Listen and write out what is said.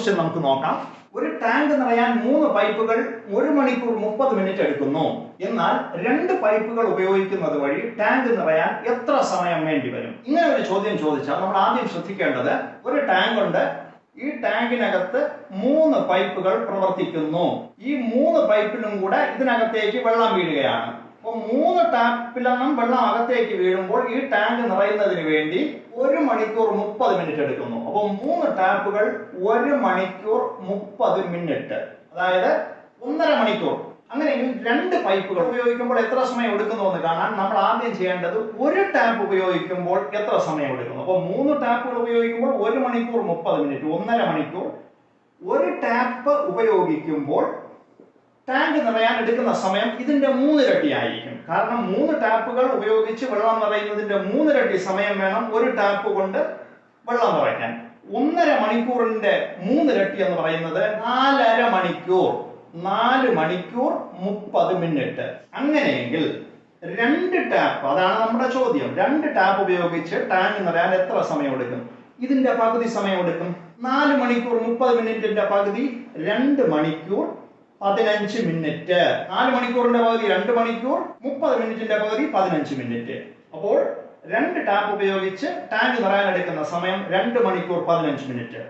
Question നമുക്ക് നോക്കാം. ഒരു ടാങ്ക് നിറയാൻ 3 പൈപ്പുകൾ 1 മണിക്കൂർ 30 മിനിറ്റ് എടുക്കുന്നു. എന്നാൽ 2 പൈപ്പുകൾ ഉപയോഗിക്കുന്നത് വഴി ടാങ്ക് നിറയാൻ എത്ര സമയം വേണ്ടി വരും? ഇങ്ങനെ ഒരു ചോദ്യം ചോദിച്ചാൽ നമ്മൾ ആദ്യം ശ്രദ്ധിക്കേണ്ടത്, ഒരു ടാങ്ക് ഉണ്ട്. ഈ ടാങ്കിനകത്ത് 3 പൈപ്പുകൾ പ്രവർത്തിക്കുന്നു. ഈ 3 പൈപ്പിലും കൂടെ ഇതിനകത്തേക്ക് വെള്ളം വീഴുകയാണ്. അപ്പോൾ 3 ടാപ്പിലെണ്ണം വെള്ളം അകത്തേക്ക് വീഴുമ്പോൾ ഈ ടാങ്ക് നിറയുന്നതിന് വേണ്ടി 1 മണിക്കൂർ 30 മിനിറ്റ് എടുക്കുന്നു. അപ്പോൾ 3 ടാപ്പുകൾ 1 മണിക്കൂർ 30 മിനിറ്റ്, അതായത് 1.5 മണിക്കൂർ. അങ്ങനെയെങ്കിൽ 2 പൈപ്പുകൾ ഉപയോഗിക്കുമ്പോൾ എത്ര സമയം എടുക്കുന്നു എന്ന് കാണാൻ നമ്മൾ ആദ്യം ചെയ്യേണ്ടത് ഒരു ടാപ്പ് ഉപയോഗിക്കുമ്പോൾ എത്ര സമയം എടുക്കുന്നു. അപ്പോൾ 3 ടാപ്പുകൾ ഉപയോഗിക്കുമ്പോൾ 1 മണിക്കൂർ 30 മിനിറ്റ്, 1.5 മണിക്കൂർ. ഒരു ടാപ്പ് ഉപയോഗിക്കുമ്പോൾ ടാങ്ക് നിറയാൻ എടുക്കുന്ന സമയം ഇതിന്റെ 3 ഇരട്ടിയായിരിക്കും. കാരണം 3 ടാപ്പുകൾ ഉപയോഗിച്ച് വെള്ളം നിറയുന്നതിന്റെ 3 ഇരട്ടി സമയം വേണം ഒരു ടാപ്പ് കൊണ്ട് വെള്ളം നിറയ്ക്കാൻ. 1.5 മണിക്കൂറിന്റെ 3 ഇരട്ടി എന്ന് പറയുന്നത് 4.5 മണിക്കൂർ, 4 മണിക്കൂർ 30 മിനിറ്റ്. അങ്ങനെയെങ്കിൽ 2 ടാപ്പ്, അതാണ് നമ്മുടെ ചോദ്യം, 2 ടാപ്പ് ഉപയോഗിച്ച് ടാങ്ക് നിറയാൻ എത്ര സമയം എടുക്കും? ഇതിന്റെ പകുതി സമയം എടുക്കും. 4 മണിക്കൂർ 30 മിനിറ്റിന്റെ പകുതി 2 മണിക്കൂർ 15 മിനിറ്റ്. 4 മണിക്കൂറിന്റെ പകുതി 2 മണിക്കൂർ, 30 മിനിറ്റിന്റെ പകുതി 15 മിനിറ്റ്. അപ്പോൾ 2 ടാപ്പ് ഉപയോഗിച്ച് ടാങ്ക് നിറയാൻ എടുക്കുന്ന സമയം 2 മണിക്കൂർ 15 മിനിറ്റ്.